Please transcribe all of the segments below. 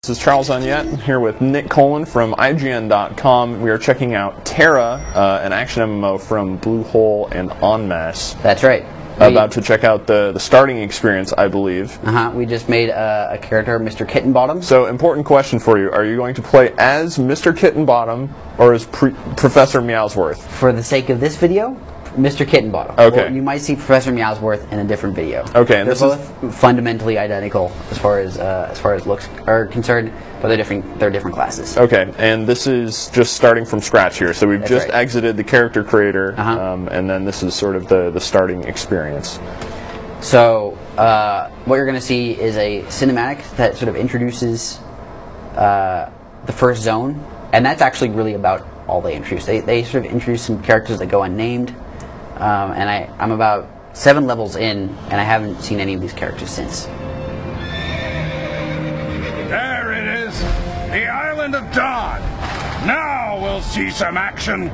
This is Charles Onyett. I'm here with Nick Colin from IGN.com. We are checking out TERA, an action MMO from Bluehole and Enmasse. That's right. About to check out the starting experience, I believe. We just made a character, Mr. Kittenbottom. So, important question for you. Are you going to play as Mr. Kittenbottom or as Professor Meowsworth? For the sake of this video, Mr. Kittenbottom. Okay. Well, you might see Professor Meowsworth in a different video. Okay, and they're both fundamentally identical as far as looks are concerned, but they're different classes. Okay, and this is just starting from scratch here. So we've just exited the character creator, and then this is sort of the starting experience. So what you're going to see is a cinematic that sort of introduces the first zone, and that's actually really about all they introduce. They sort of introduce some characters that go unnamed. And I'm about 7 levels in, and I haven't seen any of these characters since. There it is! The Island of Dawn! Now we'll see some action!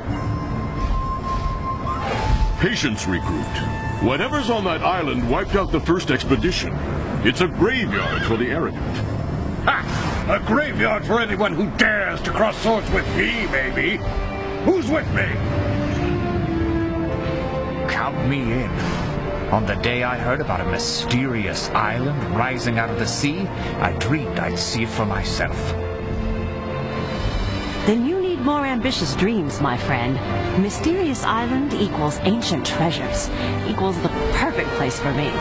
Patience, recruit. Whatever's on that island wiped out the first expedition. It's a graveyard for the arrogant. Ha! A graveyard for anyone who dares to cross swords with me, maybe! Who's with me? Count me in. On the day I heard about a mysterious island rising out of the sea, I dreamed I'd see it for myself. Then you need more ambitious dreams, my friend. Mysterious island equals ancient treasures, equals the perfect place for me.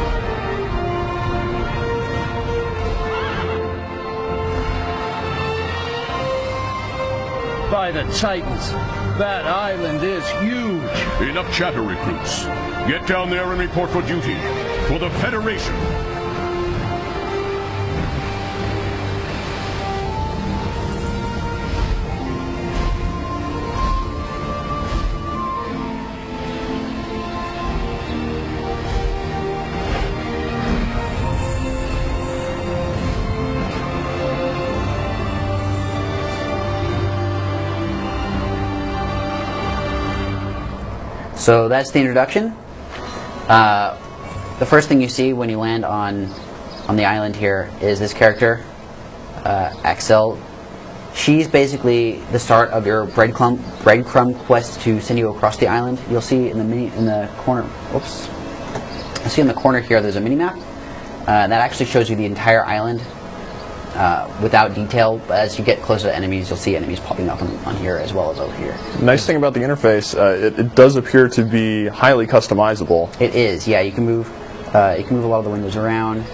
By the Titans, that island is huge. Enough chatter, recruits. Get down there and report for duty. For the Federation. So that's the introduction. The first thing you see when you land on the island here is this character, Axel. She's basically the start of your breadcrumb quest to send you across the island. You'll see in the corner. Oops. You see in the corner here. There's a mini map that actually shows you the entire island without detail. But as you get closer to enemies, you'll see enemies popping up on here as well as over here. Nice thing about the interface, it does appear to be highly customizable. It is, yeah. You can move a lot of the windows around.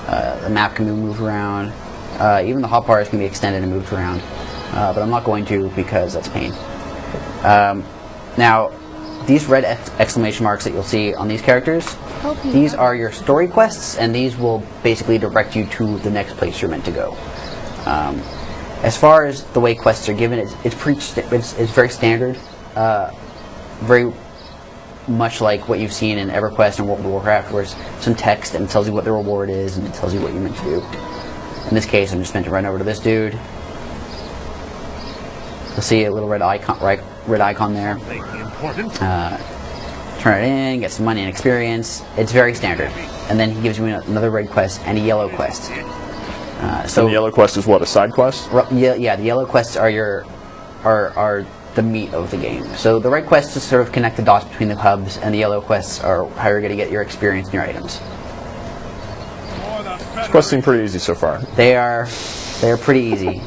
The map can be moved around. Even the hotbars can be extended and moved around. But I'm not going to because that's a pain. Now, these red exclamation marks that you'll see on these characters, these are your story quests, and these will basically direct you to the next place you're meant to go. As far as the way quests are given, it's very standard, very much like what you've seen in EverQuest and World of Warcraft, where it's some text and it tells you what the reward is and it tells you what you're meant to do. In this case, I'm just meant to run over to this dude. You'll see a little red icon there. Turn it in, get some money and experience. It's very standard. And then he gives you another red quest and a yellow quest. So the yellow quest is what, a side quest? Yeah, the yellow quests are are the meat of the game. So the red quests just sort of connect the dots between the hubs, and the yellow quests are how you're going to get your experience and your items. This quest seems pretty easy so far. They're pretty easy.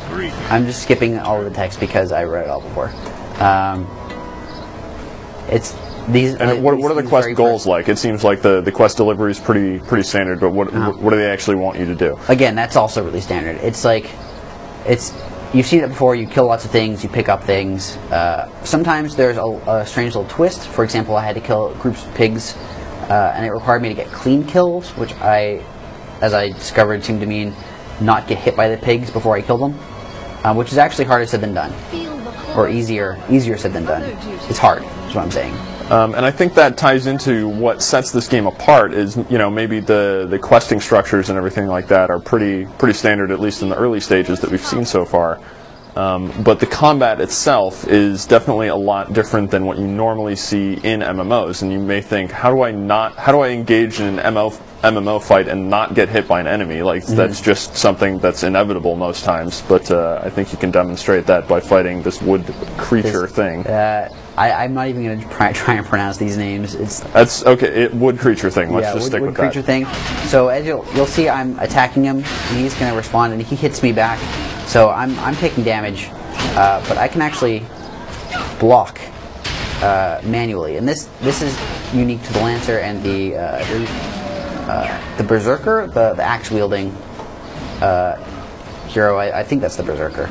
I'm just skipping all of the text because I read it all before. What are the quest goals like? It seems like the quest delivery is pretty standard, but what do they actually want you to do? Again, that's also really standard. You've seen it before. You kill lots of things, you pick up things. Sometimes there's a strange little twist. For example, I had to kill groups of pigs, and it required me to get clean kills, which as I discovered, seemed to mean not get hit by the pigs before I killed them, which is actually harder said than done, or easier said than done. It's hard, is what I'm saying. And I think that ties into what sets this game apart is, maybe the questing structures and everything like that are pretty standard, at least in the early stages that we've seen so far. But the combat itself is definitely a lot different than what you normally see in MMOs. And you may think, how do I engage in an MMO fight and not get hit by an enemy. Like that's just something that's inevitable most times. But I think you can demonstrate that by fighting this wood creature thing. I'm not even going to try and pronounce these names. That's okay. Wood creature thing. Let's just stick with that. Wood creature thing. So as you'll see, I'm attacking him, and he's going to respond, and he hits me back. So I'm taking damage, but I can actually block manually, and this is unique to the Lancer and the Berserker, the axe wielding hero. I think that's the Berserker.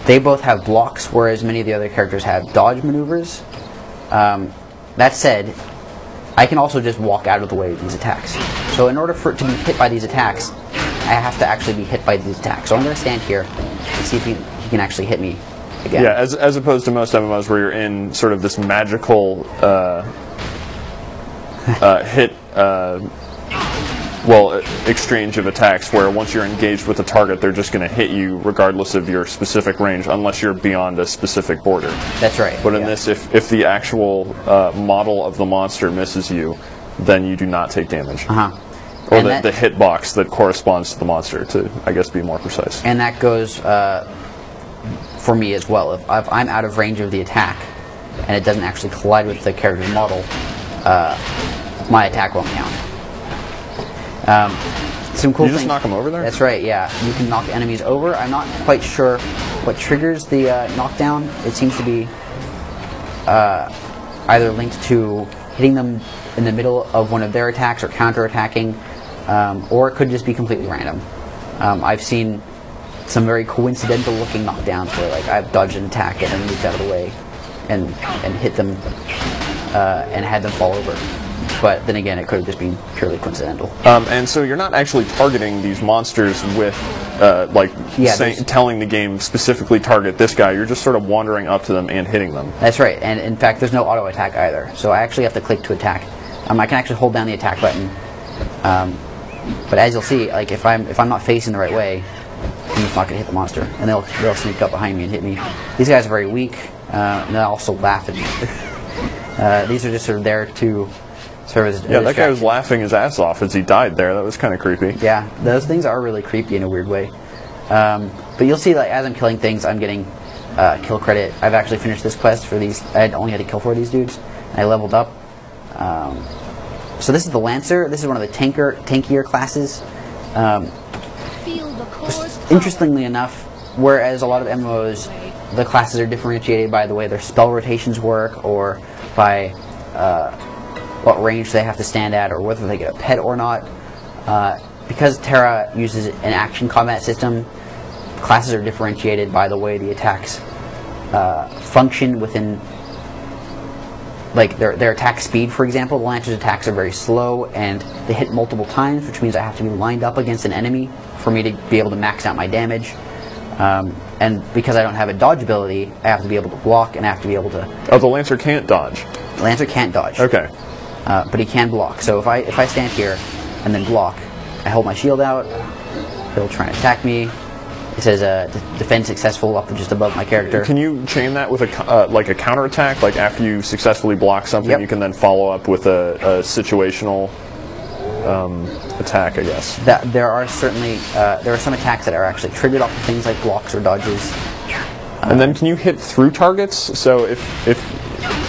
They both have blocks, whereas many of the other characters have dodge maneuvers. That said, I can also just walk out of the way of these attacks. So in order for it to be hit by these attacks, I have to actually be hit by these attacks. So I'm going to stand here and see if he can actually hit me again. Yeah, as opposed to most MMOs where you're in sort of this magical hit, exchange of attacks where once you're engaged with a target, they're just going to hit you regardless of your specific range, unless you're beyond a specific border. That's right. But in this, if the actual model of the monster misses you, then you do not take damage. Or the hitbox that corresponds to the monster, to, I guess, be more precise. And that goes for me as well. If I'm out of range of the attack, and it doesn't actually collide with the character's model, my attack won't count. Some cool things. You just things. knock them over there? That's right, yeah. You can knock enemies over. I'm not quite sure what triggers the knockdown. It seems to be either linked to hitting them in the middle of one of their attacks or counter-attacking, or it could just be completely random. I've seen some very coincidental-looking knockdowns where, like, I've dodged an attack and then moved out of the way and hit them and had them fall over. But then again, it could have just been purely coincidental. And so you're not actually targeting these monsters with, telling the game specifically target this guy. You're just sort of wandering up to them and hitting them. That's right. And in fact, there's no auto attack either. So I actually have to click to attack. I can actually hold down the attack button. But as you'll see, like if I'm not facing the right way, I'm just not going to hit the monster, and they'll sneak up behind me and hit me. These guys are very weak, and they also laugh at me. These are just sort of there to serve as that guy was laughing his ass off as he died there. That was kind of creepy. Yeah, those things are really creepy in a weird way. But you'll see, like, as I'm killing things, I'm getting kill credit. I've actually finished this quest for these. I only had to kill 4 of these dudes, and I leveled up. So this is the Lancer. This is one of the tankier classes. Interestingly enough, whereas a lot of MMOs, the classes are differentiated by the way their spell rotations work, or by what range they have to stand at, or whether they get a pet or not. Because Terra uses an action combat system, classes are differentiated by the way the attacks function within, like their attack speed. For example, the Lancer's attacks are very slow and they hit multiple times, which means I have to be lined up against an enemy for me to be able to max out my damage. And because I don't have a dodge ability, I have to be able to block, and I have to be able to... Oh, the Lancer can't dodge. The Lancer can't dodge. Okay. But he can block. So if I stand here and then block, I hold my shield out, he'll try and attack me. It says defend successful up to just above my character. Can you chain that with a counterattack? Like after you successfully block something, you can then follow up with a situational attack, I guess. There are certainly there are some attacks that are actually triggered off of things like blocks or dodges. And then can you hit through targets? So if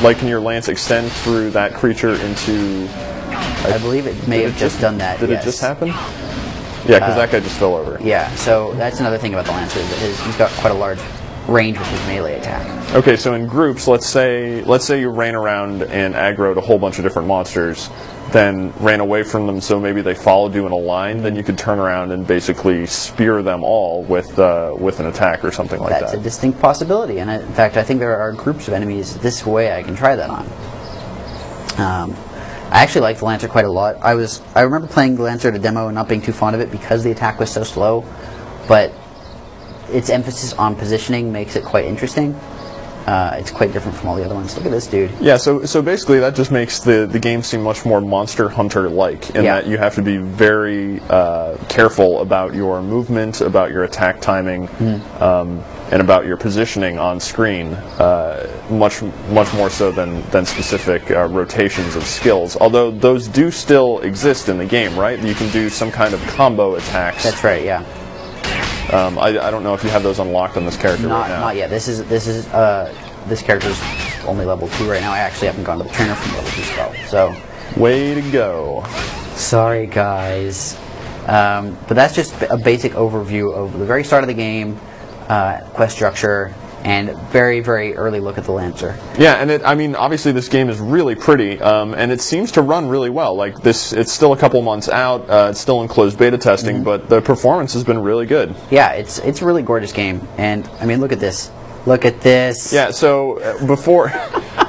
like, can your lance extend through that creature into... I believe it may have just done that. Did it just happen? Yeah, because that guy just fell over. Yeah, so that's another thing about the Lancer, is that he's got quite a large range with his melee attack. Okay, so in groups, let's say you ran around and aggroed a whole bunch of different monsters, then ran away from them, so maybe they followed you in a line, then you could turn around and basically spear them all with an attack or something like that. That's a distinct possibility, and in fact, I think there are groups of enemies this way I can try that on. I actually like the Lancer quite a lot. I remember playing the Lancer at a demo and not being too fond of it because the attack was so slow, but its emphasis on positioning makes it quite interesting. It's quite different from all the other ones. Look at this dude. Yeah, so basically that just makes the game seem much more Monster Hunter-like, in that you have to be very careful about your movement, about your attack timing, and about your positioning on screen, much more so than specific rotations of skills. Although those do still exist in the game, right? You can do some kind of combo attacks. That's right, yeah. I don't know if you have those unlocked on this character right now. Not yet. This character's only level 2 right now. I actually haven't gone to the trainer from level 2 spell. So, way to go. Sorry, guys. But that's just a basic overview of the very start of the game, quest structure, and very, very early look at the Lancer. Yeah, and I mean, obviously this game is really pretty, and it seems to run really well. Like it's still a couple months out, it's still in closed beta testing, but the performance has been really good. Yeah, it's a really gorgeous game, and I mean, look at this. Look at this. Yeah, so before,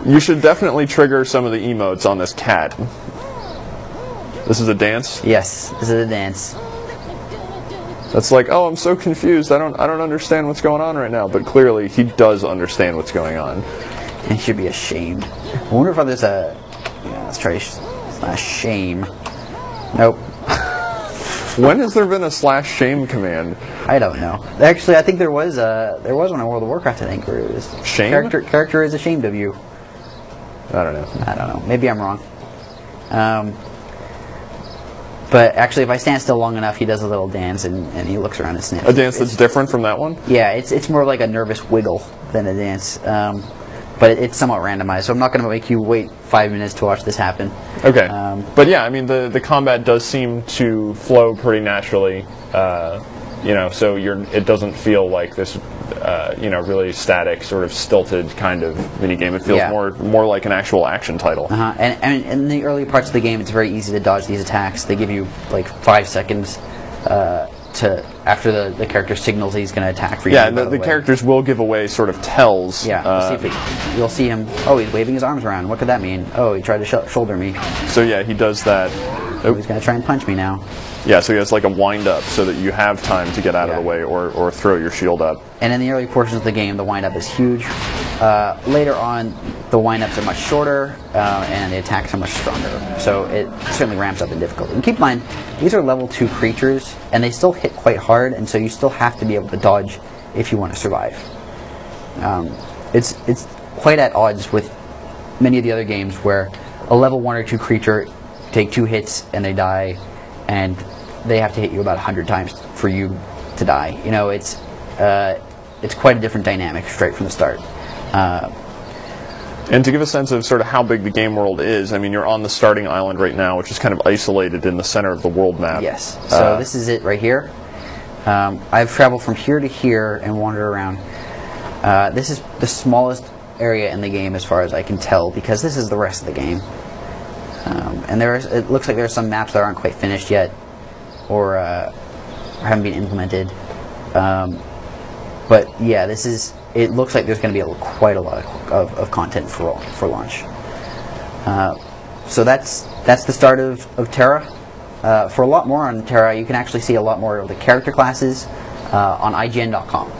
you should definitely trigger some of the emotes on this cat. This is a dance? Yes, this is a dance. That's like, oh, I'm so confused. I don't understand what's going on right now. But clearly, he does understand what's going on. And he should be ashamed. I wonder if there's a. Yeah, let's try /shame. Nope. When has there been a /shame command? I don't know. Actually, I think there was one in World of Warcraft. I think where it was shame. Character is ashamed of you. I don't know. Maybe I'm wrong. But actually, if I stand still long enough, he does a little dance and he looks around and sniffs. A dance that's different from that one? Yeah, it's more like a nervous wiggle than a dance. But it's somewhat randomized, so I'm not going to make you wait 5 minutes to watch this happen. Okay. But yeah, I mean, the combat does seem to flow pretty naturally. You know, so it doesn't feel like this, you know, really static, sort of stilted kind of minigame. It feels more like an actual action title. And in the early parts of the game, it's very easy to dodge these attacks. They give you like 5 seconds after the character signals he's going to attack for you. Yeah, the characters will give away sort of tells. Yeah, you'll see him. Oh, he's waving his arms around. What could that mean? Oh, he tried to shoulder me. So yeah, he does that. Oh, he's going to try and punch me now. Yeah, so he has like a wind-up so that you have time to get out of the way or throw your shield up. And in the early portions of the game, the wind-up is huge. Later on, the wind-ups are much shorter, and the attacks are much stronger. So it certainly ramps up in difficulty. And keep in mind, these are level 2 creatures, and they still hit quite hard, and so you still have to be able to dodge if you want to survive. It's quite at odds with many of the other games where a level 1 or 2 creature take 2 hits and they die, and they have to hit you about 100 times for you to die. You know, it's quite a different dynamic straight from the start. And to give a sense of sort of how big the game world is, I mean, you're on the starting island right now, which is kind of isolated in the center of the world map. Yes. So this is it right here. I've traveled from here to here and wandered around. This is the smallest area in the game as far as I can tell, because this is the rest of the game. And it looks like there are some maps that aren't quite finished yet, or haven't been implemented. But yeah, it looks like there's going to be quite a lot of content for launch. So that's the start of Tera. For a lot more on Tera, you can actually see a lot more of the character classes on IGN.com.